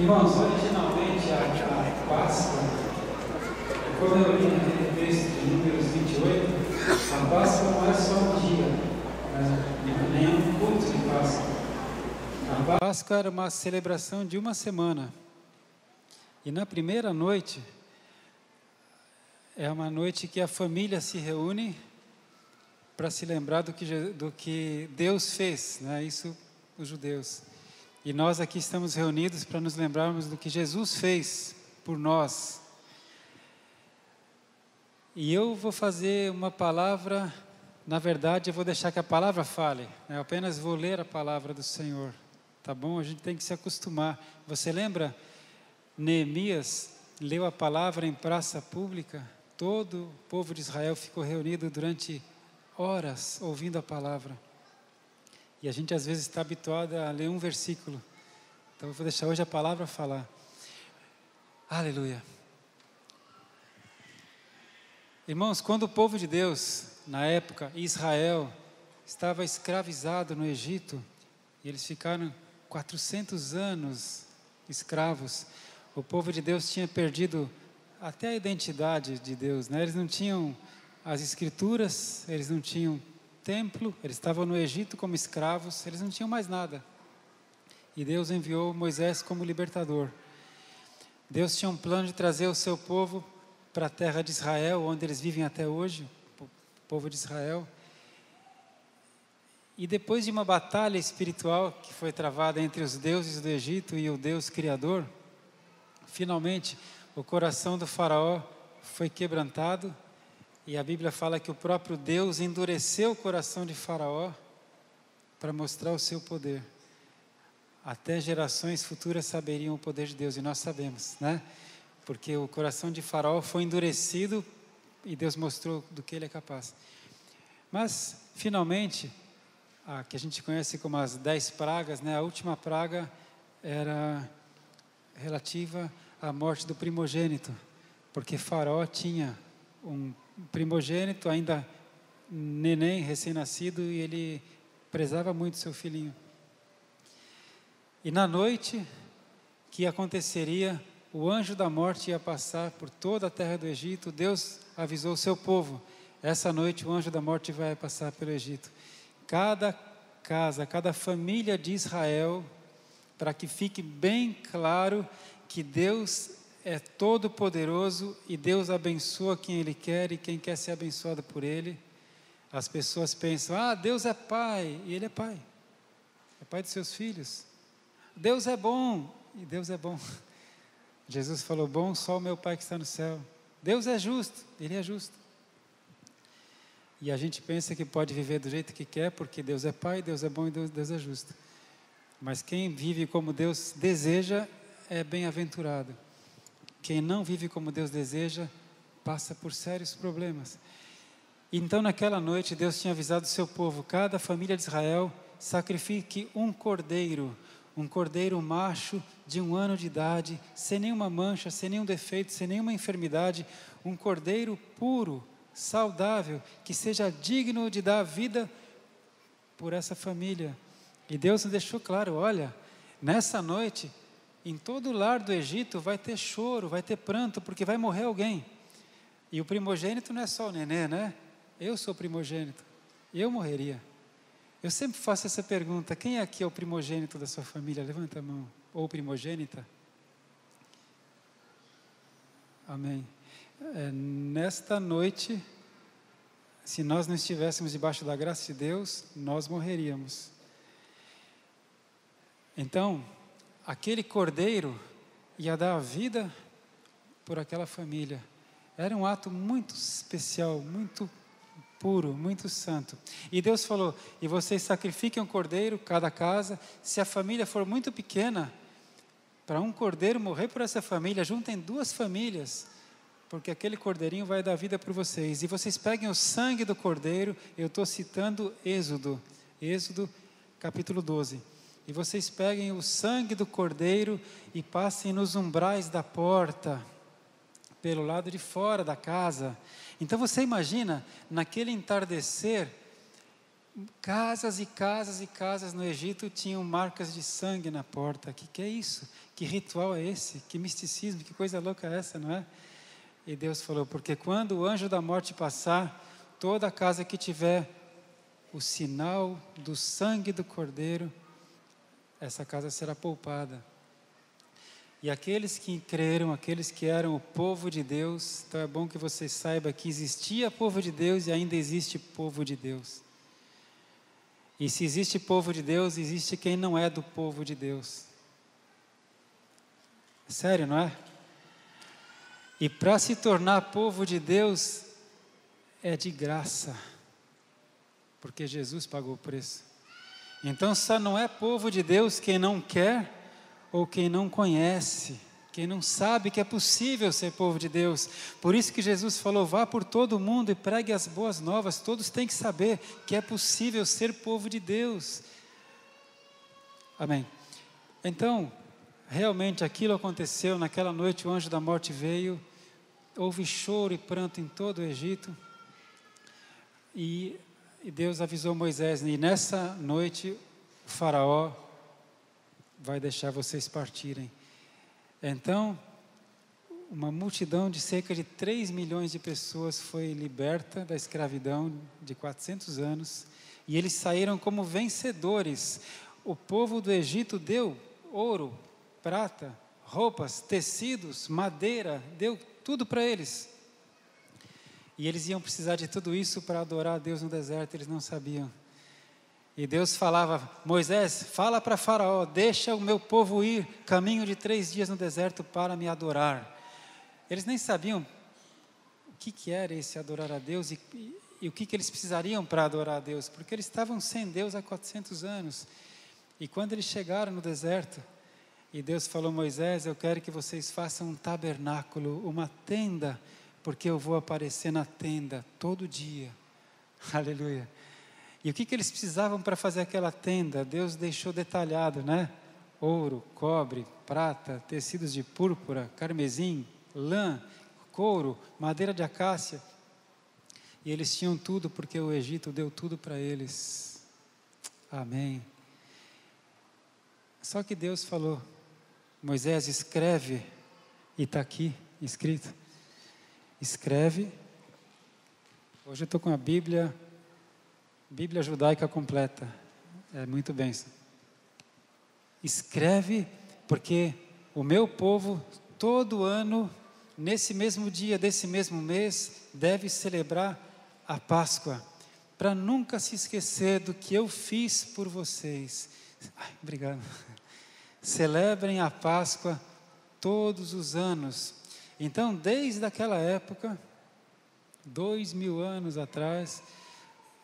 Irmãos, originalmente a Páscoa, como eu li naquele texto de Números 28, a Páscoa não é só um dia, nem um culto de Páscoa. A Páscoa era uma celebração de uma semana. E na primeira noite, é uma noite que a família se reúne para se lembrar do que Deus fez, né? Isso os judeus. E nós aqui estamos reunidos para nos lembrarmos do que Jesus fez por nós. E eu vou fazer uma palavra, na verdade eu vou deixar que a palavra fale, né? Eu apenas vou ler a palavra do Senhor, tá bom? A gente tem que se acostumar. Você lembra? Neemias leu a palavra em praça pública, todo o povo de Israel ficou reunido durante horas ouvindo a palavra. E a gente às vezes está habituado a ler um versículo. Então eu vou deixar hoje a palavra falar. Aleluia. Irmãos, quando o povo de Deus, na época, Israel, estava escravizado no Egito, e eles ficaram 400 anos escravos, o povo de Deus tinha perdido até a identidade de Deus, né? Eles não tinham as escrituras, eles não tinham templo, eles estavam no Egito como escravos, eles não tinham mais nada. E Deus enviou Moisés como libertador. Deus tinha um plano de trazer o seu povo para a terra de Israel, onde eles vivem até hoje, o povo de Israel. E depois de uma batalha espiritual que foi travada entre os deuses do Egito e o Deus Criador, finalmente o coração do faraó foi quebrantado, e a Bíblia fala que o próprio Deus endureceu o coração de Faraó para mostrar o seu poder. Até gerações futuras saberiam o poder de Deus, e nós sabemos, né? Porque o coração de Faraó foi endurecido e Deus mostrou do que ele é capaz. Mas, finalmente, a que a gente conhece como as 10 pragas, né? A última praga era relativa à morte do primogênito, porque Faraó tinha um primogênito, ainda neném, recém-nascido, e ele prezava muito seu filhinho. E na noite que aconteceria, o anjo da morte ia passar por toda a terra do Egito. Deus avisou o seu povo: essa noite o anjo da morte vai passar pelo Egito. Cada casa, cada família de Israel, para que fique bem claro que Deus é todo poderoso e Deus abençoa quem Ele quer e quem quer ser abençoado por Ele. As pessoas pensam: Deus é pai, e Ele é pai de seus filhos. Deus é bom, e Deus é bom. Jesus falou: bom só o meu Pai que está no céu. Deus é justo, Ele é justo. E a gente pensa que pode viver do jeito que quer, porque Deus é pai, Deus é bom e Deus é justo. Mas quem vive como Deus deseja é bem-aventurado. Quem não vive como Deus deseja, passa por sérios problemas. Então naquela noite Deus tinha avisado o seu povo: cada família de Israel sacrifique um cordeiro macho de 1 ano de idade, sem nenhuma mancha, sem nenhum defeito, sem nenhuma enfermidade, um cordeiro puro, saudável, que seja digno de dar vida por essa família. E Deus nos deixou claro: olha, nessa noite, em todo o lar do Egito vai ter choro, vai ter pranto, porque vai morrer alguém. E o primogênito não é só o nenê, né? Eu sou primogênito, eu morreria. Eu sempre faço essa pergunta: quem aqui é o primogênito da sua família? Levanta a mão. Ou primogênita? Amém. Nesta noite, se nós não estivéssemos debaixo da graça de Deus, nós morreríamos. Então, aquele cordeiro ia dar a vida por aquela família. Era um ato muito especial, muito puro, muito santo. E Deus falou: e vocês sacrifiquem um cordeiro, cada casa. Se a família for muito pequena, para um cordeiro morrer por essa família, juntem 2 famílias, porque aquele cordeirinho vai dar vida por vocês. E vocês peguem o sangue do cordeiro, eu estou citando Êxodo capítulo 12. E vocês peguem o sangue do cordeiro e passem nos umbrais da porta, pelo lado de fora da casa. Então você imagina, naquele entardecer, Casas e casas e casas no Egito tinham marcas de sangue na porta. Que é isso? Que ritual é esse? Que misticismo, que coisa louca é essa, não é? E Deus falou, porque quando o anjo da morte passar, toda casa que tiver o sinal do sangue do Cordeiro, essa casa será poupada. E aqueles que creram, aqueles que eram o povo de Deus, então é bom que você saiba que existia povo de Deus e ainda existe povo de Deus. E se existe povo de Deus, existe quem não é do povo de Deus. Sério, não é? E para se tornar povo de Deus, é de graça. Porque Jesus pagou o preço. Então só não é povo de Deus quem não quer ou quem não conhece. Quem não sabe que é possível ser povo de Deus. Por isso que Jesus falou, vá por todo o mundo e pregue as boas novas. Todos têm que saber que é possível ser povo de Deus. Amém. Então, realmente aquilo aconteceu. Naquela noite o anjo da morte veio. Houve choro e pranto em todo o Egito. E Deus avisou Moisés. E nessa noite o faraó vai deixar vocês partirem. Então, uma multidão de cerca de 3 milhões de pessoas foi liberta da escravidão de 400 anos, e eles saíram como vencedores. O povo do Egito deu ouro, prata, roupas, tecidos, madeira, deu tudo para eles. E eles iam precisar de tudo isso para adorar a Deus no deserto, eles não sabiam. E Deus falava, Moisés, fala para Faraó, deixa o meu povo ir, caminho de 3 dias no deserto para me adorar. Eles nem sabiam o que era esse adorar a Deus e o que eles precisariam para adorar a Deus, porque eles estavam sem Deus há 400 anos. E quando eles chegaram no deserto, e Deus falou, Moisés, eu quero que vocês façam um tabernáculo, uma tenda, porque eu vou aparecer na tenda todo dia. Aleluia. E o que eles precisavam para fazer aquela tenda? Deus deixou detalhado, né? Ouro, cobre, prata, tecidos de púrpura, carmesim, lã, couro, madeira de acácia. E eles tinham tudo porque o Egito deu tudo para eles. Amém. Só que Deus falou, Moisés, escreve, e está aqui escrito. Escreve. Hoje eu estou com a Bíblia judaica completa. É muito bem. Escreve, porque o meu povo, todo ano, nesse mesmo dia, desse mesmo mês, deve celebrar a Páscoa, para nunca se esquecer do que eu fiz por vocês. Obrigado. Celebrem a Páscoa todos os anos. Então, desde aquela época, 2000 anos atrás,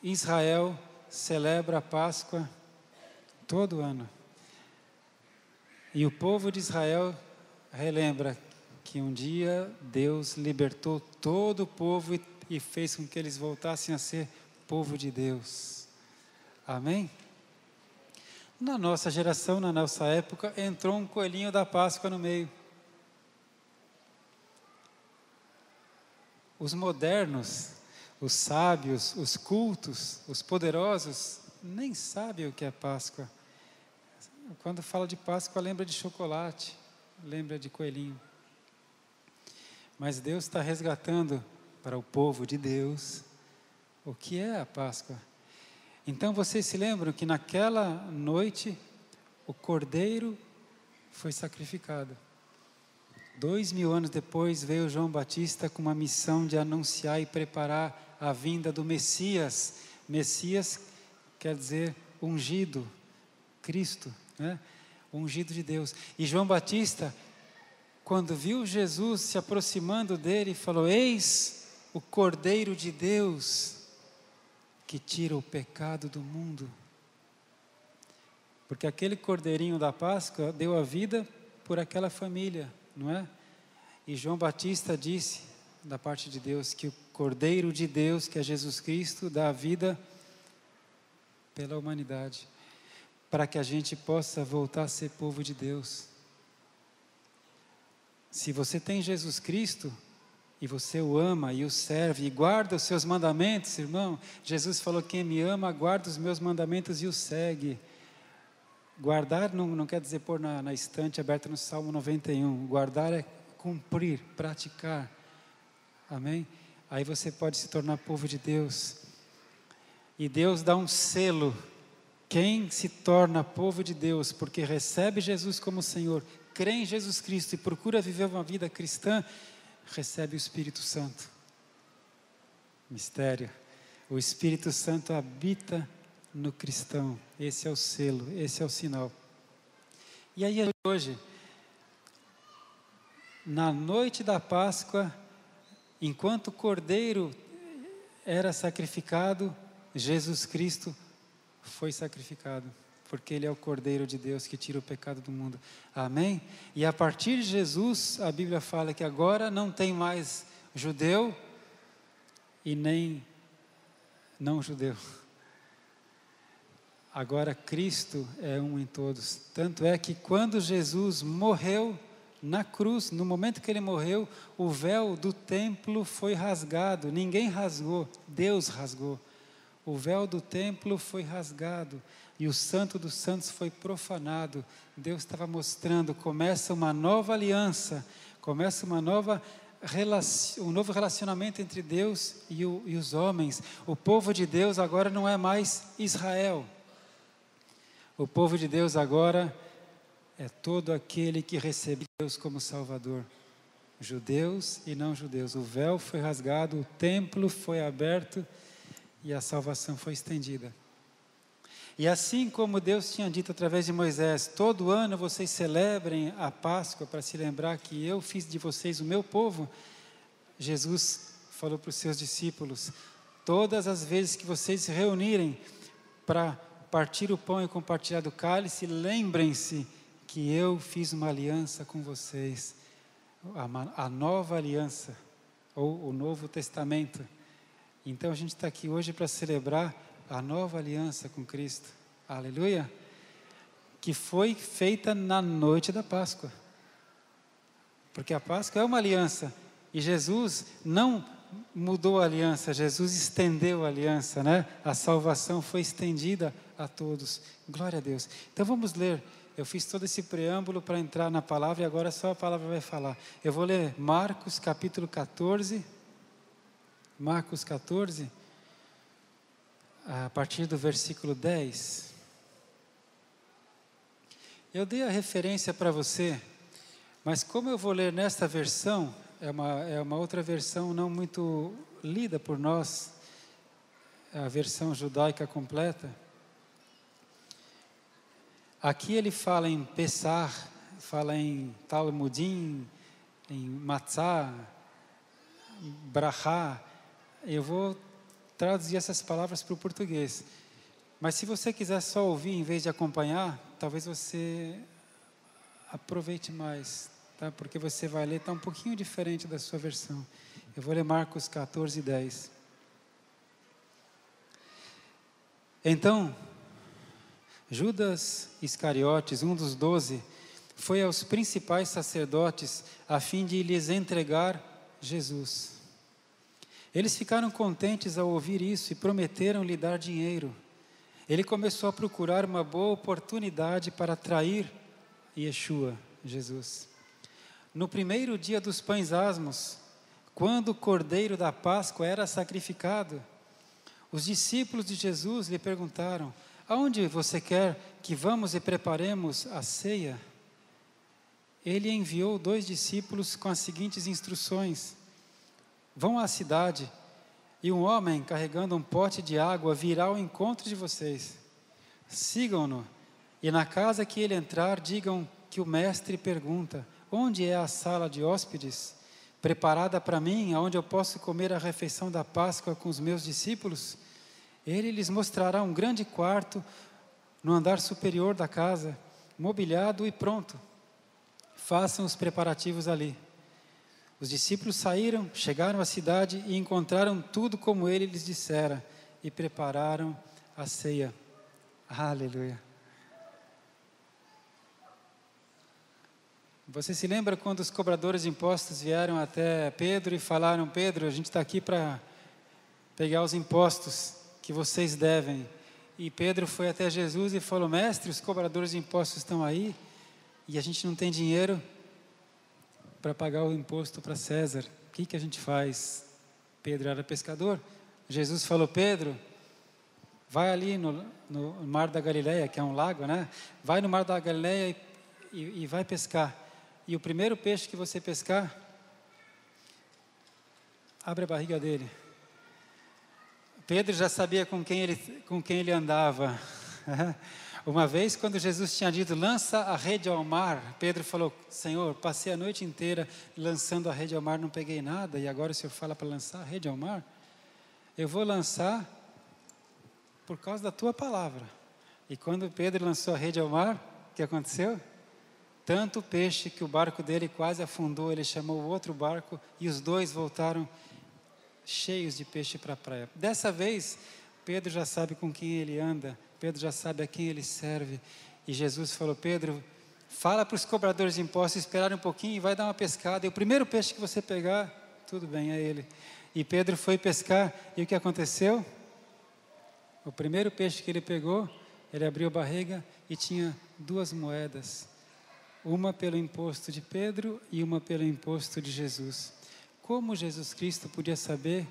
Israel celebra a Páscoa todo ano. E o povo de Israel relembra que um dia Deus libertou todo o povo e fez com que eles voltassem a ser povo de Deus. Amém? Na nossa geração, na nossa época, entrou um coelhinho da Páscoa no meio. Os modernos, os sábios, os cultos, os poderosos, nem sabem o que é Páscoa. Quando fala de Páscoa, lembra de chocolate, lembra de coelhinho. Mas Deus está resgatando para o povo de Deus o que é a Páscoa. Então vocês se lembram que naquela noite o cordeiro foi sacrificado. 2000 anos depois veio João Batista com uma missão de anunciar e preparar a vinda do Messias. Messias quer dizer ungido, Cristo, né? Ungido de Deus. E João Batista, quando viu Jesus se aproximando dele, falou, eis o Cordeiro de Deus, que tira o pecado do mundo. Porque aquele cordeirinho da Páscoa deu a vida por aquela família, não é? E João Batista disse, da parte de Deus, que o Cordeiro de Deus, que é Jesus Cristo, dá a vida pela humanidade, para que a gente possa voltar a ser povo de Deus. Se você tem Jesus Cristo, e você o ama e o serve e guarda os seus mandamentos, irmão. Jesus falou: quem me ama, guarda os meus mandamentos e os segue. Guardar não quer dizer pôr na estante aberta no Salmo 91. Guardar é cumprir, praticar. Amém? Aí você pode se tornar povo de Deus. E Deus dá um selo. Quem se torna povo de Deus, porque recebe Jesus como Senhor, crê em Jesus Cristo e procura viver uma vida cristã, recebe o Espírito Santo. Mistério. O Espírito Santo habita no cristão. Esse é o selo, esse é o sinal. E aí hoje, na noite da Páscoa, enquanto o Cordeiro era sacrificado, Jesus Cristo foi sacrificado, porque Ele é o Cordeiro de Deus que tira o pecado do mundo. Amém? E a partir de Jesus, a Bíblia fala que agora não tem mais judeu e nem não judeu. Agora Cristo é um em todos. Tanto é que quando Jesus morreu na cruz, no momento que Ele morreu, o véu do templo foi rasgado. Ninguém rasgou, Deus rasgou. O véu do templo foi rasgado e o Santo dos Santos foi profanado. Deus estava mostrando, começa uma nova aliança, começa um novo relacionamento entre Deus e os homens. O povo de Deus agora não é mais Israel. O povo de Deus agora é todo aquele que recebe Deus como Salvador. Judeus e não judeus. O véu foi rasgado, o templo foi aberto e a salvação foi estendida. E assim como Deus tinha dito através de Moisés: todo ano vocês celebrem a Páscoa para se lembrar que eu fiz de vocês o meu povo. Jesus falou para os seus discípulos: todas as vezes que vocês se reunirem para partir o pão e compartilhar do cálice, lembrem-se que eu fiz uma aliança com vocês, a nova aliança, ou o Novo Testamento. Então a gente está aqui hoje para celebrar a nova aliança com Cristo, aleluia, que foi feita na noite da Páscoa, porque a Páscoa é uma aliança, e Jesus não mudou a aliança, Jesus estendeu a aliança, né? A salvação foi estendida a todos, glória a Deus. Então vamos ler, eu fiz todo esse preâmbulo para entrar na palavra, e agora só a palavra vai falar. Eu vou ler Marcos capítulo 14, Marcos 14, a partir do versículo 10. Eu dei a referência para você, mas como eu vou ler nesta versão, é uma outra versão não muito lida por nós, a versão judaica completa. Aqui ele fala em Pessah, fala em Talmudim, em Matzah, Brachá. Eu vou traduzir essas palavras para o português. Mas se você quiser só ouvir em vez de acompanhar, talvez você aproveite mais, tá? Porque você vai ler, está um pouquinho diferente da sua versão. Eu vou ler Marcos 14, 10. Então, Judas Iscariotes, um dos 12, foi aos principais sacerdotes a fim de lhes entregar Jesus. Eles ficaram contentes ao ouvir isso e prometeram lhe dar dinheiro. Ele começou a procurar uma boa oportunidade para trair Yeshua, Jesus. No primeiro dia dos pães asmos, quando o cordeiro da Páscoa era sacrificado, os discípulos de Jesus lhe perguntaram: aonde você quer que vamos e preparemos a ceia? Ele enviou 2 discípulos com as seguintes instruções: vão à cidade, e um homem carregando um pote de água virá ao encontro de vocês. Sigam-no, e na casa que ele entrar, digam que o mestre pergunta: onde é a sala de hóspedes, preparada para mim, onde eu posso comer a refeição da Páscoa com os meus discípulos? Ele lhes mostrará um grande quarto no andar superior da casa, mobiliado e pronto. Façam os preparativos ali. Os discípulos saíram, chegaram à cidade e encontraram tudo como ele lhes dissera, e prepararam a ceia. Aleluia. Você se lembra quando os cobradores de impostos vieram até Pedro e falaram: Pedro, a gente está aqui para pegar os impostos que vocês devem. E Pedro foi até Jesus e falou: mestre, os cobradores de impostos estão aí e a gente não tem dinheiro para pagar o imposto para César. O que a gente faz? Pedro era pescador. Jesus falou: Pedro, vai ali no Mar da Galileia, que é um lago, né? Vai no Mar da Galileia e vai pescar. E o primeiro peixe que você pescar, abre a barriga dele. Pedro já sabia com quem ele andava. Uma vez, quando Jesus tinha dito: lança a rede ao mar, Pedro falou: Senhor, passei a noite inteira lançando a rede ao mar, não peguei nada, e agora o Senhor fala para lançar a rede ao mar? Eu vou lançar por causa da tua palavra. E quando Pedro lançou a rede ao mar, o que aconteceu? Tanto peixe que o barco dele quase afundou, ele chamou o outro barco e os dois voltaram cheios de peixe para a praia. Dessa vez, Pedro já sabe com quem ele anda, Pedro já sabe a quem ele serve. E Jesus falou: Pedro, fala para os cobradores de impostos esperarem um pouquinho e vai dar uma pescada. E o primeiro peixe que você pegar, tudo bem, é ele. E Pedro foi pescar, e o que aconteceu? O primeiro peixe que ele pegou, ele abriu a barriga e tinha 2 moedas. Uma pelo imposto de Pedro e uma pelo imposto de Jesus. Como Jesus Cristo podia saber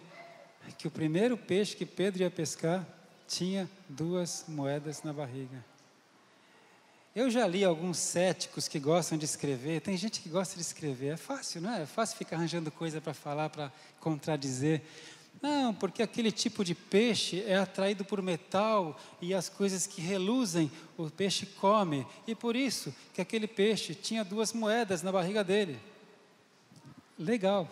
que o primeiro peixe que Pedro ia pescar tinha 2 moedas na barriga? Eu já li alguns céticos que gostam de escrever. Tem gente que gosta de escrever. É fácil, não é? É fácil ficar arranjando coisa para falar, para contradizer. Não, porque aquele tipo de peixe é atraído por metal e as coisas que reluzem, o peixe come. E por isso que aquele peixe tinha 2 moedas na barriga dele. Legal.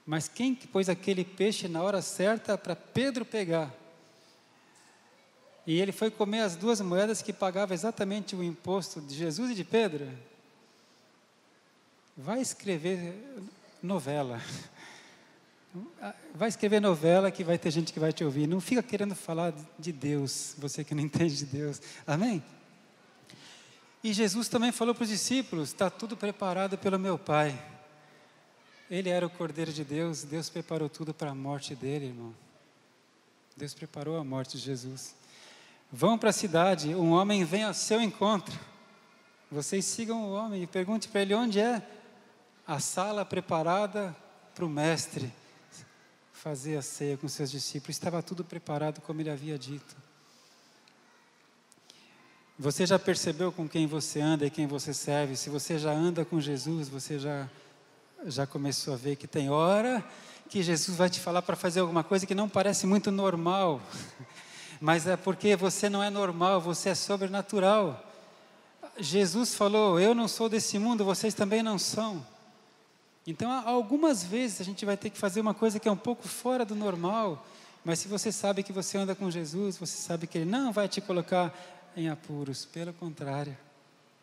Mas quem que pôs aquele peixe na hora certa para Pedro pegar? E ele foi comer as 2 moedas que pagava exatamente o imposto de Jesus e de Pedro? Vai escrever novela. Vai escrever novela que vai ter gente que vai te ouvir. Não fica querendo falar de Deus, você que não entende de Deus. Amém? E Jesus também falou para os discípulos: está tudo preparado pelo meu Pai. Ele era o Cordeiro de Deus, Deus preparou tudo para a morte dele, irmão. Deus preparou a morte de Jesus. Vão para a cidade, um homem vem ao seu encontro. Vocês sigam o homem e pergunte para ele onde é a sala preparada para o mestre fazer a ceia com seus discípulos. Estava tudo preparado como ele havia dito. Você já percebeu com quem você anda e quem você serve? Se você já anda com Jesus, você já começou a ver que tem hora que Jesus vai te falar para fazer alguma coisa que não parece muito normal, mas é porque você não é normal, você é sobrenatural. Jesus falou: eu não sou desse mundo, vocês também não são. Então, algumas vezes a gente vai ter que fazer uma coisa que é um pouco fora do normal, mas se você sabe que você anda com Jesus, você sabe que Ele não vai te colocar em apuros, pelo contrário.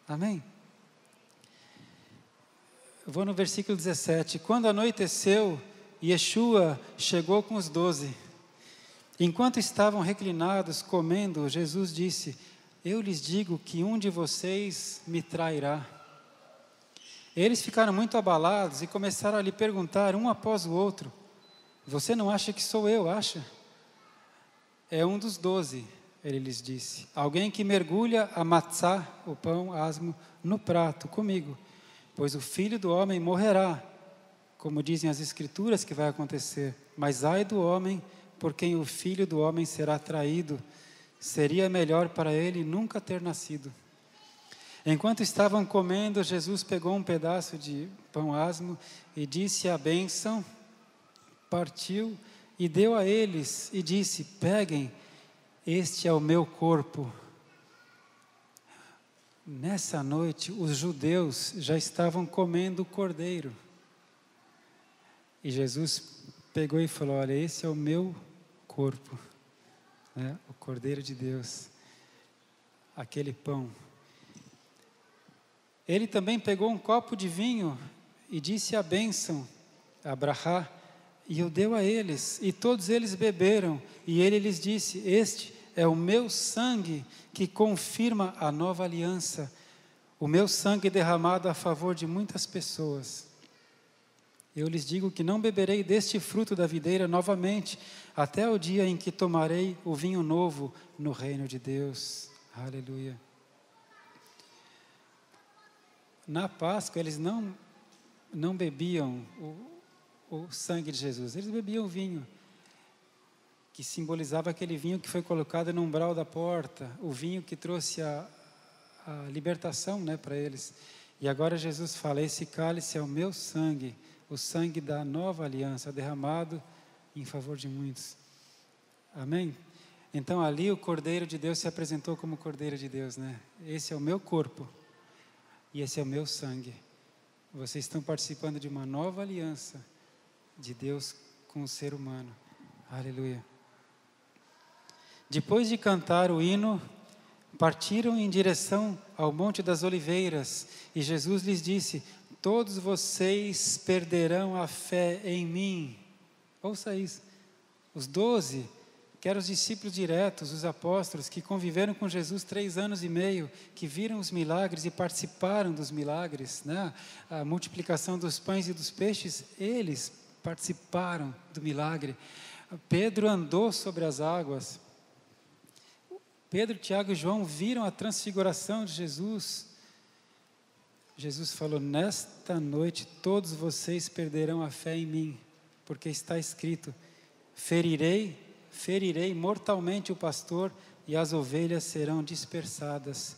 Amém? Eu vou no versículo 17. Quando anoiteceu, Yeshua chegou com os 12. Enquanto estavam reclinados, comendo, Jesus disse: eu lhes digo que um de vocês me trairá. Eles ficaram muito abalados e começaram a lhe perguntar, um após o outro: você não acha que sou eu, acha? É um dos 12, ele lhes disse. Alguém que mergulha a matzá, o pão asmo, no prato comigo. Pois o Filho do Homem morrerá, como dizem as Escrituras que vai acontecer. Mas ai do homem por quem o Filho do Homem será traído. Seria melhor para ele nunca ter nascido. Enquanto estavam comendo, Jesus pegou um pedaço de pão asmo e disse a bênção, partiu e deu a eles e disse: peguem, este é o meu corpo. Nessa noite, os judeus já estavam comendo o cordeiro. E Jesus pegou e falou: olha, esse é o meu corpo, né? O Cordeiro de Deus, aquele pão. Ele também pegou um copo de vinho e disse a bênção, a brahá, e o deu a eles, e todos eles beberam, e ele lhes disse: este é o meu sangue que confirma a nova aliança, o meu sangue derramado a favor de muitas pessoas. Eu lhes digo que não beberei deste fruto da videira novamente, até o dia em que tomarei o vinho novo no reino de Deus. Aleluia. Na Páscoa, eles não bebiam o sangue de Jesus, eles bebiam vinho, que simbolizava aquele vinho que foi colocado no umbral da porta, o vinho que trouxe a libertação, né, para eles. E agora Jesus fala: esse cálice é o meu sangue, o sangue da nova aliança, derramado em favor de muitos. Amém? Então ali o Cordeiro de Deus se apresentou como Cordeiro de Deus, né? Esse é o meu corpo e esse é o meu sangue. Vocês estão participando de uma nova aliança de Deus com o ser humano. Aleluia. Depois de cantar o hino, partiram em direção ao Monte das Oliveiras, e Jesus lhes disse: todos vocês perderão a fé em mim. Ouça isso. Os 12, que eram os discípulos diretos, os apóstolos, que conviveram com Jesus 3 anos e meio, que viram os milagres e participaram dos milagres, né? A multiplicação dos pães e dos peixes, eles participaram do milagre. Pedro andou sobre as águas. Pedro, Tiago e João viram a transfiguração de Jesus. Jesus falou: nesta noite todos vocês perderão a fé em mim, porque está escrito: ferirei mortalmente o pastor e as ovelhas serão dispersadas.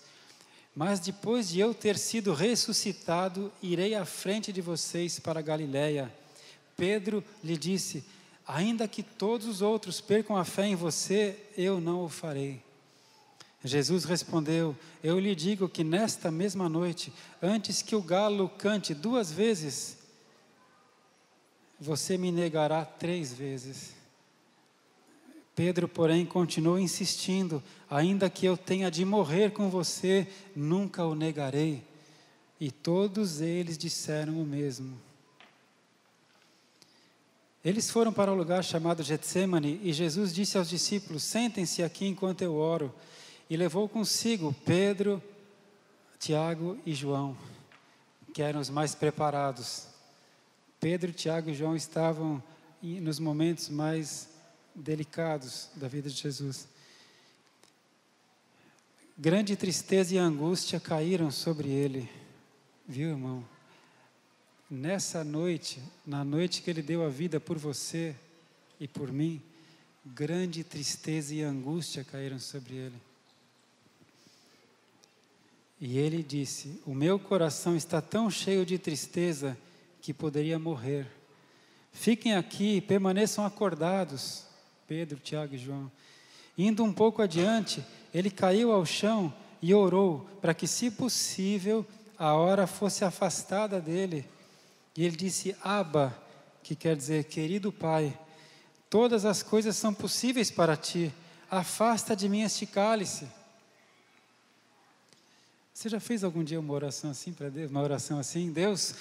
Mas depois de eu ter sido ressuscitado, irei à frente de vocês para a Galiléia. Pedro lhe disse: ainda que todos os outros percam a fé em você, eu não o farei. Jesus respondeu: eu lhe digo que nesta mesma noite, antes que o galo cante 2 vezes, você me negará 3 vezes. Pedro, porém, continuou insistindo: ainda que eu tenha de morrer com você, nunca o negarei. E todos eles disseram o mesmo. Eles foram para um lugar chamado Getsêmani, e Jesus disse aos discípulos: sentem-se aqui enquanto eu oro. E levou consigo Pedro, Tiago e João, que eram os mais preparados. Pedro, Tiago e João estavam nos momentos mais delicados da vida de Jesus. Grande tristeza e angústia caíram sobre ele. Viu, irmão? Nessa noite, na noite que ele deu a vida por você e por mim, grande tristeza e angústia caíram sobre ele. E ele disse: o meu coração está tão cheio de tristeza que poderia morrer. Fiquem aqui e permaneçam acordados. Pedro, Tiago e João. Indo um pouco adiante, ele caiu ao chão e orou para que, se possível, a hora fosse afastada dele. E ele disse: Abba, que quer dizer querido Pai, todas as coisas são possíveis para ti, afasta de mim este cálice. Você já fez algum dia uma oração assim para Deus? Uma oração assim: Deus,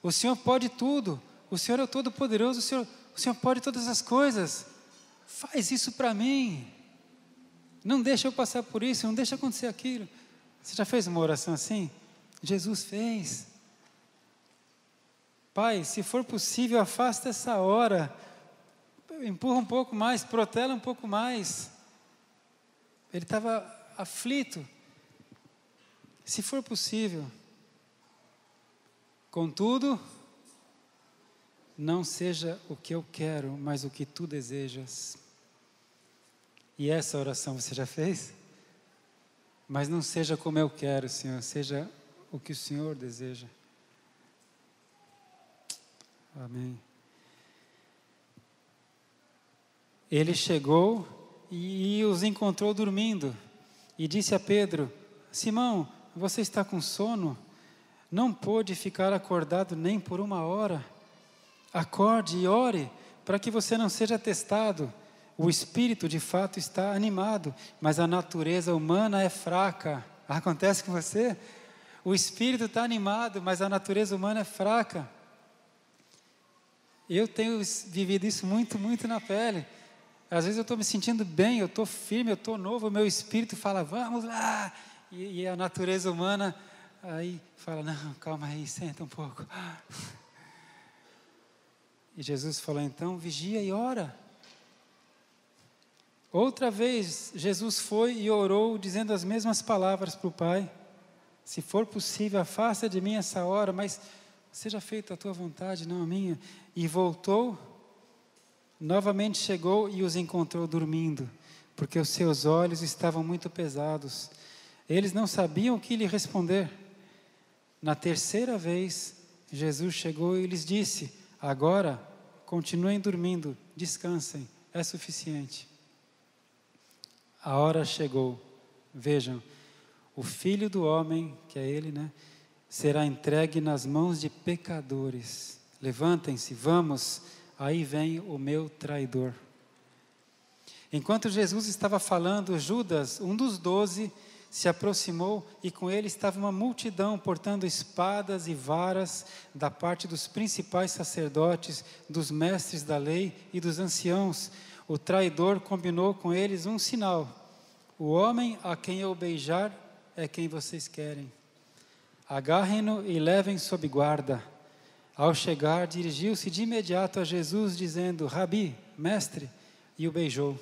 o Senhor pode tudo, o Senhor é o Todo-Poderoso, o Senhor pode todas as coisas, faz isso para mim, não deixa eu passar por isso, não deixa acontecer aquilo. Você já fez uma oração assim? Jesus fez. Pai, se for possível, afasta essa hora, empurra um pouco mais, protela um pouco mais. Ele estava aflito. Se for possível. Contudo, não seja o que eu quero, mas o que tu desejas. E essa oração você já fez? Mas não seja como eu quero, Senhor, seja o que o Senhor deseja. Amém. Ele chegou e os encontrou dormindo e disse a Pedro: Simão, você está com sono? Não pôde ficar acordado nem por 1 hora? Acorde e ore para que você não seja testado. O espírito de fato está animado, mas a natureza humana é fraca. Acontece com você? O espírito está animado, mas a natureza humana é fraca. Eu tenho vivido isso muito, muito na pele. Às vezes eu estou me sentindo bem, eu estou firme, eu estou novo, o meu espírito fala, vamos lá. E a natureza humana Aí fala, não, calma aí, senta um pouco. E Jesus falou, então, vigia e ora. Outra vez, Jesus foi e orou, dizendo as mesmas palavras para o Pai. Se for possível, afasta de mim essa hora, mas seja feita a tua vontade, não a minha. E voltou, novamente chegou e os encontrou dormindo, porque os seus olhos estavam muito pesados. Eles não sabiam o que lhe responder. Na terceira vez, Jesus chegou e lhes disse, agora, continuem dormindo, descansem, é suficiente. A hora chegou, vejam, o Filho do Homem, que é Ele, será entregue nas mãos de pecadores. Levantem-se, vamos, aí vem o meu traidor. Enquanto Jesus estava falando, Judas, um dos 12, se aproximou e com ele estava uma multidão portando espadas e varas da parte dos principais sacerdotes, dos mestres da lei e dos anciãos. O traidor combinou com eles um sinal: o homem a quem eu beijar é quem vocês querem. Agarrem-no e levem sob guarda. Ao chegar, dirigiu-se de imediato a Jesus, dizendo, Rabi, mestre, e o beijou.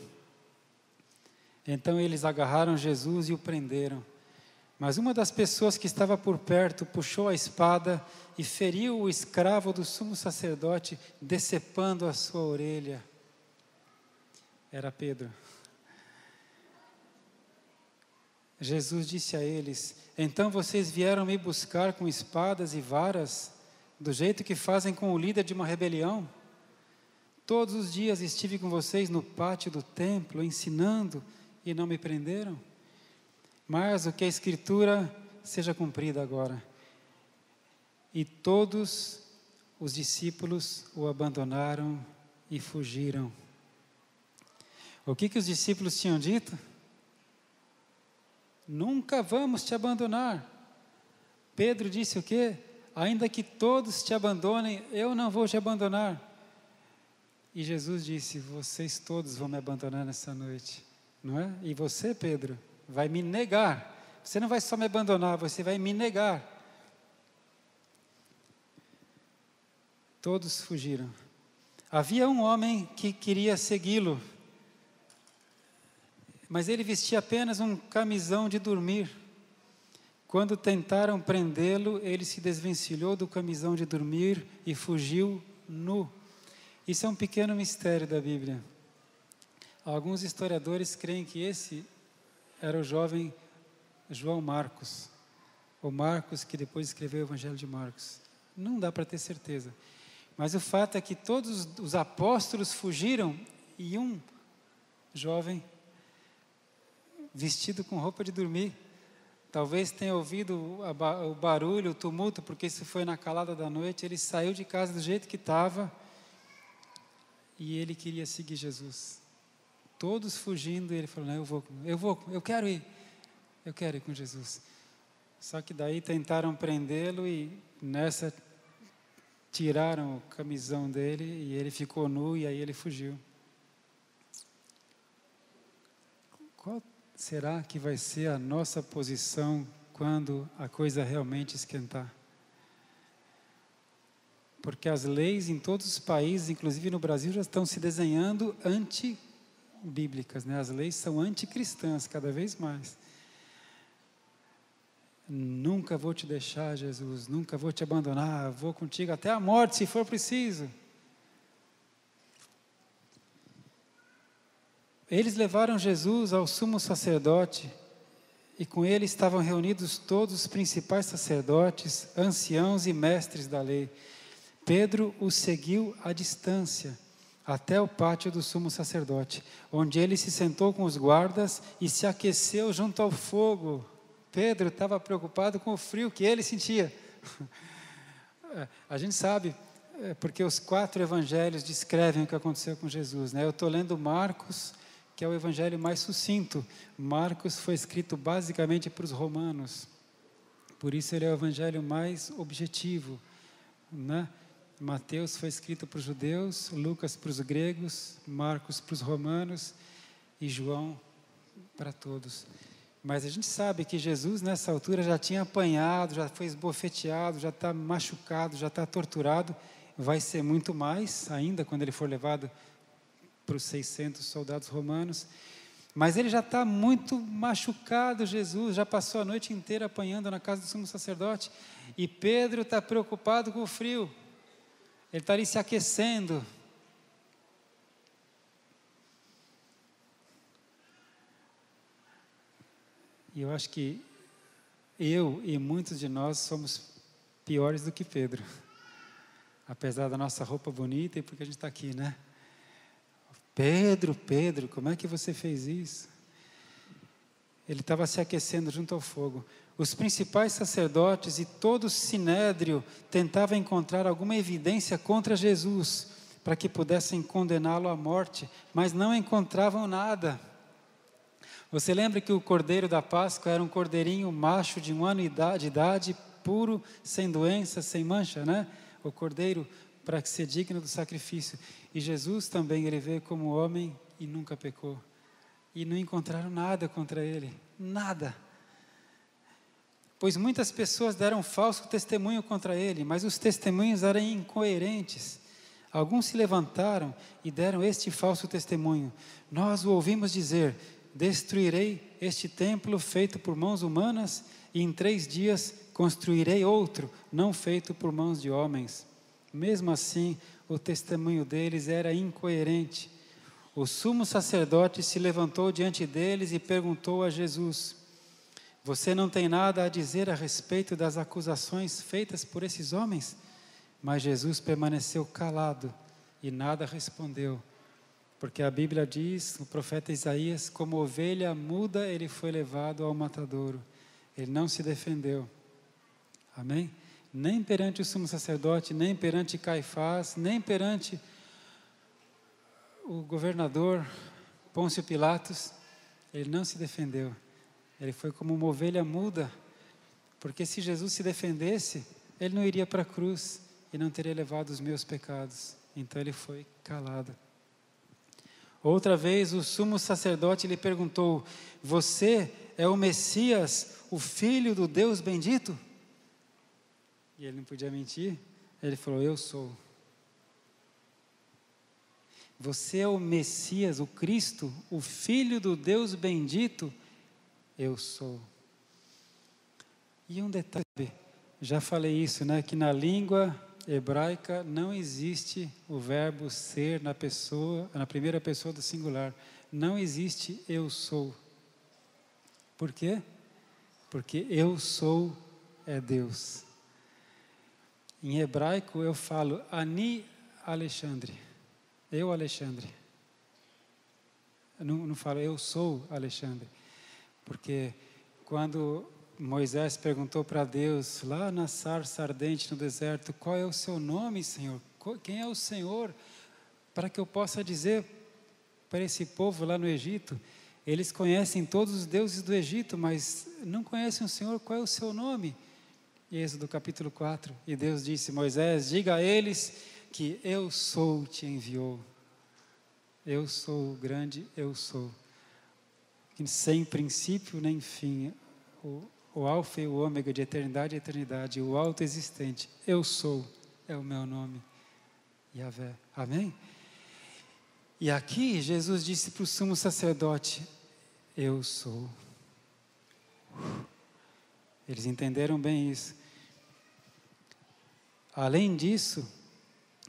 Então eles agarraram Jesus e o prenderam. Mas uma das pessoas que estava por perto puxou a espada e feriu o escravo do sumo sacerdote, decepando a sua orelha. Era Pedro. Jesus disse a eles, então vocês vieram me buscar com espadas e varas, do jeito que fazem com o líder de uma rebelião? Todos os dias estive com vocês no pátio do templo, ensinando, e não me prenderam? Mas o que a Escritura seja cumprida agora. E todos os discípulos o abandonaram e fugiram. O que os discípulos tinham dito? Nunca vamos te abandonar. Pedro disse o quê? Ainda que todos te abandonem, eu não vou te abandonar. E Jesus disse, vocês todos vão me abandonar nessa noite. Não é? E você, Pedro, vai me negar. Você não vai só me abandonar, você vai me negar. Todos fugiram. Havia um homem que queria segui-lo, mas ele vestia apenas um camisão de dormir. Quando tentaram prendê-lo, ele se desvencilhou do camisão de dormir e fugiu nu. Isso é um pequeno mistério da Bíblia. Alguns historiadores creem que esse era o jovem João Marcos, ou Marcos que depois escreveu o Evangelho de Marcos. Não dá para ter certeza. Mas o fato é que todos os apóstolos fugiram e um jovem vestido com roupa de dormir, talvez tenha ouvido o barulho, o tumulto, porque isso foi na calada da noite, ele saiu de casa do jeito que estava e ele queria seguir Jesus. Todos fugindo, e ele falou, não, eu quero ir com Jesus. Só que daí tentaram prendê-lo e nessa tiraram o camisão dele e ele ficou nu e aí ele fugiu. Qual será que vai ser a nossa posição quando a coisa realmente esquentar? Porque as leis em todos os países, inclusive no Brasil, já estão se desenhando antibíblicas, As leis são anticristãs cada vez mais. Nunca vou te deixar, Jesus, nunca vou te abandonar, vou contigo até a morte, se for preciso. Eles levaram Jesus ao sumo sacerdote e com ele estavam reunidos todos os principais sacerdotes, anciãos e mestres da lei. Pedro os seguiu à distância, até o pátio do sumo sacerdote, onde ele se sentou com os guardas e se aqueceu junto ao fogo. Pedro estava preocupado com o frio que ele sentia. A gente sabe, porque os 4 evangelhos descrevem o que aconteceu com Jesus, Eu estou lendo Marcos, que é o evangelho mais sucinto. Marcos foi escrito basicamente para os romanos, por isso ele é o evangelho mais objetivo, Mateus foi escrito para os judeus, Lucas para os gregos, Marcos para os romanos e João para todos. Mas a gente sabe que Jesus, nessa altura, já tinha apanhado, já foi esbofeteado, já está machucado, já está torturado. Vai ser muito mais ainda quando ele for levado para os 600 soldados romanos. Mas ele já está muito machucado, Jesus, já passou a noite inteira apanhando na casa do sumo sacerdote. E Pedro está preocupado com o frio. Ele está ali se aquecendo. E eu acho que eu e muitos de nós somos piores do que Pedro. Apesar da nossa roupa bonita e porque a gente está aqui, né? Pedro, como é que você fez isso? Ele estava se aquecendo junto ao fogo. Os principais sacerdotes e todo o sinédrio tentavam encontrar alguma evidência contra Jesus, para que pudessem condená-lo à morte, mas não encontravam nada. Você lembra que o cordeiro da Páscoa era um cordeirinho macho de 1 ano de idade, puro, sem doença, sem mancha, né? O cordeiro para ser digno do sacrifício. E Jesus também, ele veio como homem e nunca pecou. E não encontraram nada contra ele, nada. Pois muitas pessoas deram falso testemunho contra ele, mas os testemunhos eram incoerentes. Alguns se levantaram e deram este falso testemunho. Nós o ouvimos dizer: destruirei este templo feito por mãos humanas, e em 3 dias construirei outro, não feito por mãos de homens. Mesmo assim, o testemunho deles era incoerente. O sumo sacerdote se levantou diante deles e perguntou a Jesus: você não tem nada a dizer a respeito das acusações feitas por esses homens? Mas Jesus permaneceu calado e nada respondeu. Porque a Bíblia diz, o profeta Isaías: como ovelha muda, ele foi levado ao matadouro. Ele não se defendeu. Amém? Nem perante o sumo sacerdote, nem perante Caifás, nem perante o governador Pôncio Pilatos, ele não se defendeu. Ele foi como uma ovelha muda, porque se Jesus se defendesse, ele não iria para a cruz e não teria levado os meus pecados. Então ele foi calado. Outra vez o sumo sacerdote lhe perguntou: você é o Messias, o Filho do Deus bendito? E ele não podia mentir. Ele falou: eu sou. Você é o Messias, o Cristo, o Filho do Deus bendito? Eu sou. E um detalhe, já falei isso, né? Que na língua hebraica não existe o verbo ser na primeira pessoa do singular. Não existe eu sou. Por quê? Porque eu sou é Deus. Em hebraico eu falo Ani Alexandre. Eu, Alexandre. Eu não falo eu sou Alexandre. Porque quando Moisés perguntou para Deus, lá na sarça ardente no deserto: qual é o seu nome, Senhor? Quem é o Senhor? Para que eu possa dizer para esse povo lá no Egito. Eles conhecem todos os deuses do Egito, mas não conhecem o Senhor. Qual é o seu nome? Êxodo capítulo 4. E Deus disse: Moisés, diga a eles que eu sou te enviou. Eu sou o grande eu sou. Sem princípio nem fim, o alfa e o ômega, de eternidade a eternidade, o autoexistente, eu sou, é o meu nome, Yahvé. Amém? E aqui Jesus disse para o sumo sacerdote: eu sou. Eles entenderam bem isso. Além disso,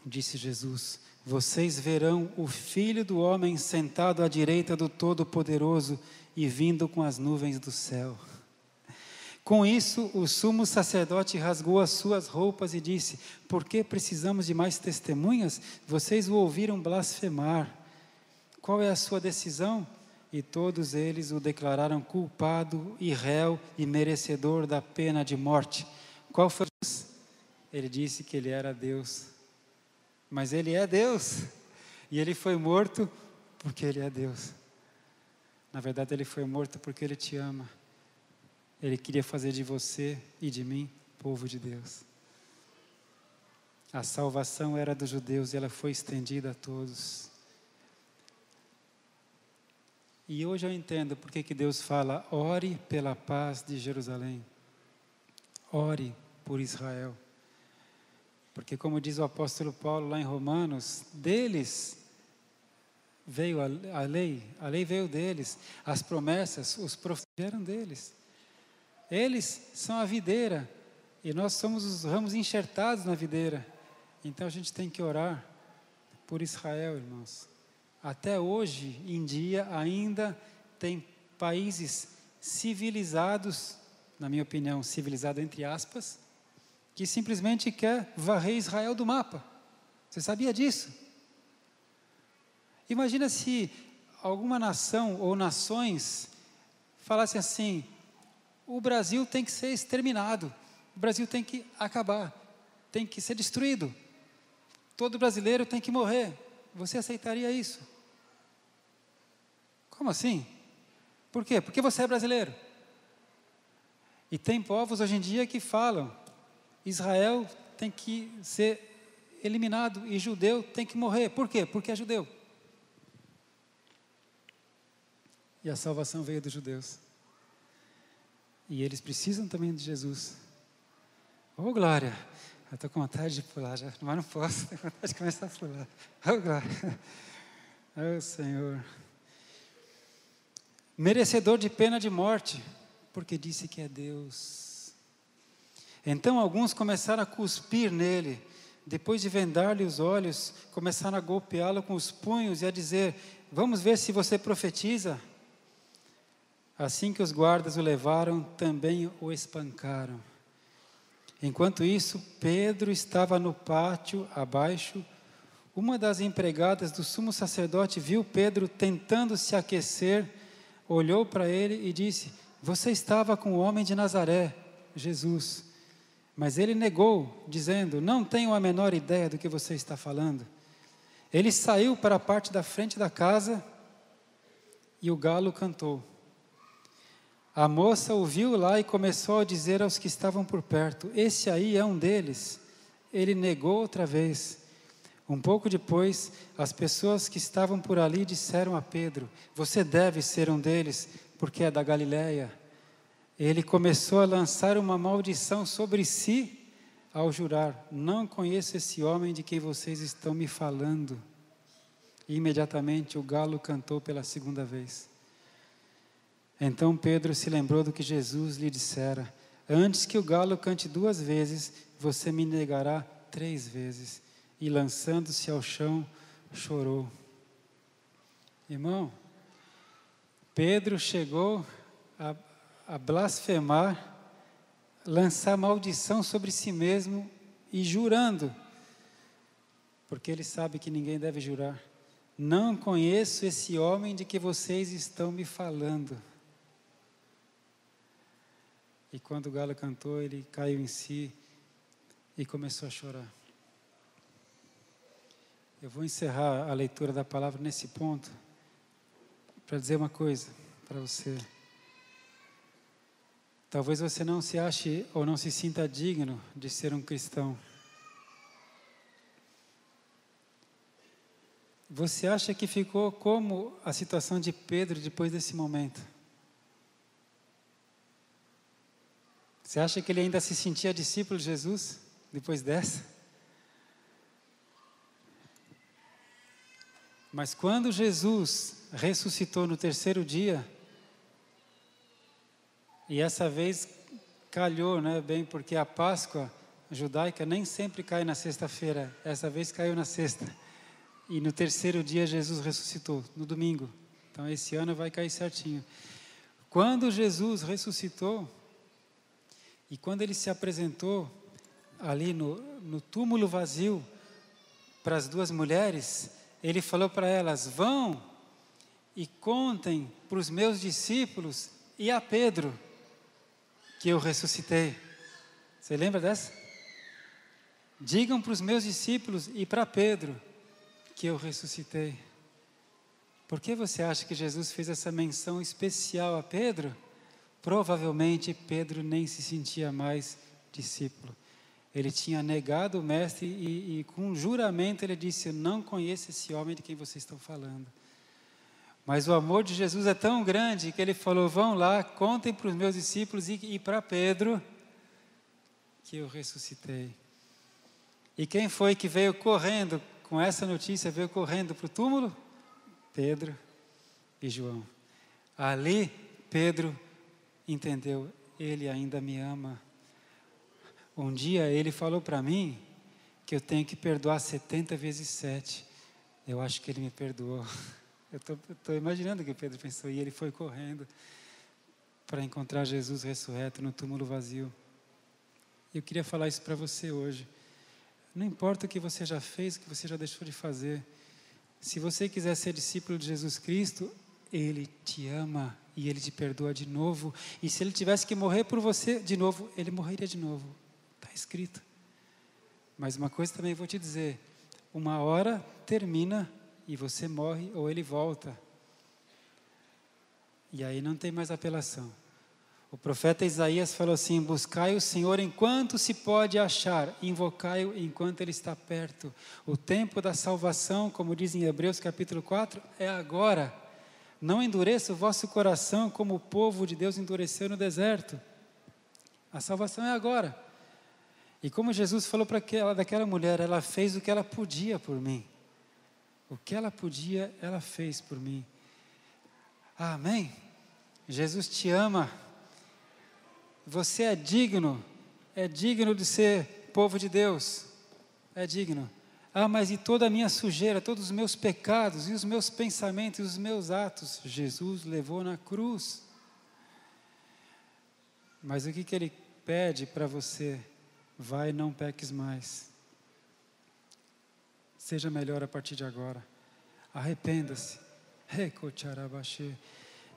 disse Jesus: vocês verão o Filho do Homem sentado à direita do Todo-Poderoso e vindo com as nuvens do céu. Com isso, o sumo sacerdote rasgou as suas roupas e disse: por que precisamos de mais testemunhas? Vocês o ouviram blasfemar. Qual é a sua decisão? E todos eles o declararam culpado e réu e merecedor da pena de morte. Qual foi? Ele disse que ele era Deus. Mas ele é Deus. E ele foi morto porque ele é Deus. Na verdade, ele foi morto porque ele te ama. Ele queria fazer de você e de mim povo de Deus. A salvação era dos judeus e ela foi estendida a todos. E hoje eu entendo porque que Deus fala, ore pela paz de Jerusalém. Ore por Israel. Porque como diz o apóstolo Paulo lá em Romanos, deles veio a lei veio deles, as promessas, os profetas vieram deles. Eles são a videira e nós somos os ramos enxertados na videira. Então a gente tem que orar por Israel, irmãos. Até hoje em dia ainda tem países civilizados, na minha opinião, civilizado entre aspas, que simplesmente quer varrer Israel do mapa. Você sabia disso? Imagina se alguma nação ou nações falassem assim, o Brasil tem que ser exterminado, o Brasil tem que acabar, tem que ser destruído, todo brasileiro tem que morrer. Você aceitaria isso? Como assim? Por quê? Porque você é brasileiro. E tem povos hoje em dia que falam, Israel tem que ser eliminado e judeu tem que morrer. Por quê? Porque é judeu. E a salvação veio dos judeus. E eles precisam também de Jesus. Oh, glória! Eu estou com vontade de pular já, mas não posso, tenho vontade de começar a pular. Oh, glória! Oh, Senhor! Merecedor de pena de morte, porque disse que é Deus. Então alguns começaram a cuspir nele, depois de vendar-lhe os olhos, começaram a golpeá-lo com os punhos e a dizer, vamos ver se você profetiza. Assim que os guardas o levaram, também o espancaram. Enquanto isso, Pedro estava no pátio abaixo. Uma das empregadas do sumo sacerdote viu Pedro tentando se aquecer, olhou para ele e disse, você estava com o homem de Nazaré, Jesus. Mas ele negou, dizendo, não tenho a menor ideia do que você está falando. Ele saiu para a parte da frente da casa e o galo cantou. A moça o viu lá e começou a dizer aos que estavam por perto, esse aí é um deles. Ele negou outra vez. Um pouco depois, as pessoas que estavam por ali disseram a Pedro, você deve ser um deles, porque é da Galileia. Ele começou a lançar uma maldição sobre si, ao jurar, não conheço esse homem de quem vocês estão me falando. E imediatamente o galo cantou pela segunda vez. Então Pedro se lembrou do que Jesus lhe dissera, antes que o galo cante 2 vezes, você me negará 3 vezes. E lançando-se ao chão, chorou. Irmão, Pedro chegou a blasfemar, lançar maldição sobre si mesmo e jurando, porque ele sabe que ninguém deve jurar. Não conheço esse homem de que vocês estão me falando. E quando o galo cantou, ele caiu em si e começou a chorar. Eu vou encerrar a leitura da palavra nesse ponto, para dizer uma coisa para você. Talvez você não se ache ou não se sinta digno de ser um cristão. Você acha que ficou como a situação de Pedro depois desse momento? Você acha que ele ainda se sentia discípulo de Jesus depois dessa? Mas quando Jesus ressuscitou no 3º dia, e essa vez calhou, né, bem, porque a Páscoa judaica nem sempre cai na sexta-feira, essa vez caiu na sexta. E no 3º dia Jesus ressuscitou, no domingo. Então esse ano vai cair certinho. Quando Jesus ressuscitou, e quando ele se apresentou ali no túmulo vazio para as 2 mulheres, ele falou para elas, vão e contem para os meus discípulos e a Pedro que eu ressuscitei. Você lembra dessa? Digam para os meus discípulos e para Pedro que eu ressuscitei. Por que você acha que Jesus fez essa menção especial a Pedro? Provavelmente Pedro nem se sentia mais discípulo. Ele tinha negado o mestre e com um juramento ele disse, eu não conheço esse homem de quem vocês estão falando. Mas o amor de Jesus é tão grande que ele falou: vão lá, contem para os meus discípulos e para Pedro que eu ressuscitei. E quem foi que veio correndo com essa notícia, veio correndo para o túmulo? Pedro e João. Ali Pedro entendeu: ele ainda me ama. Um dia ele falou para mim que eu tenho que perdoar 70 vezes 7. Eu acho que ele me perdoou. Eu estou imaginando o que Pedro pensou. E ele foi correndo para encontrar Jesus ressurreto no túmulo vazio. Eu queria falar isso para você hoje. Não importa o que você já fez, o que você já deixou de fazer. Se você quiser ser discípulo de Jesus Cristo, Ele te ama e Ele te perdoa de novo. E se Ele tivesse que morrer por você de novo, Ele morreria de novo. Está escrito. Mas uma coisa também vou te dizer: uma hora termina e você morre ou Ele volta. E aí não tem mais apelação. O profeta Isaías falou assim: buscai o Senhor enquanto se pode achar, invocai-o enquanto Ele está perto. O tempo da salvação, como diz em Hebreus capítulo 4, é agora. Não endureça o vosso coração como o povo de Deus endureceu no deserto. A salvação é agora. E como Jesus falou para daquela mulher, ela fez o que ela podia por mim. O que ela podia, ela fez por mim. Amém? Jesus te ama. Você é digno de ser povo de Deus, é digno. Ah, mas e toda a minha sujeira, todos os meus pecados, e os meus pensamentos, e os meus atos, Jesus levou na cruz. Mas o que Ele pede para você? Vai, não peques mais. Seja melhor a partir de agora. Arrependa-se.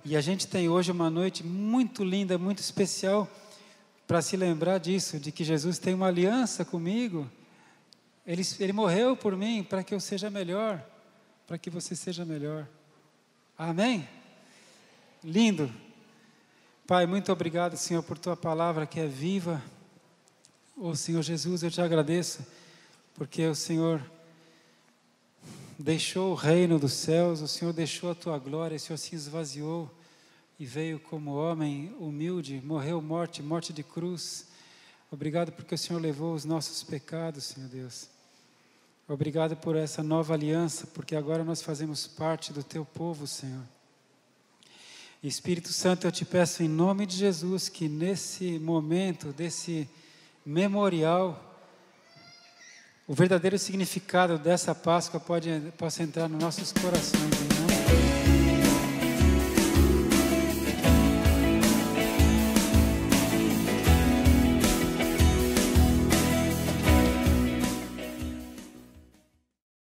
E a gente tem hoje uma noite muito linda, muito especial, para se lembrar disso, de que Jesus tem uma aliança comigo. Ele morreu por mim para que eu seja melhor, para que você seja melhor. Amém? Lindo. Pai, muito obrigado, Senhor, por Tua palavra que é viva. Ô Senhor Jesus, eu te agradeço, porque o Senhor deixou o reino dos céus, o Senhor deixou a Tua glória, o Senhor se esvaziou e veio como homem humilde, morreu morte de cruz. Obrigado porque o Senhor levou os nossos pecados, Senhor Deus. Obrigado por essa nova aliança, porque agora nós fazemos parte do Teu povo, Senhor. Espírito Santo, eu te peço em nome de Jesus que nesse momento, desse memorial, o verdadeiro significado dessa Páscoa possa entrar nos nossos corações.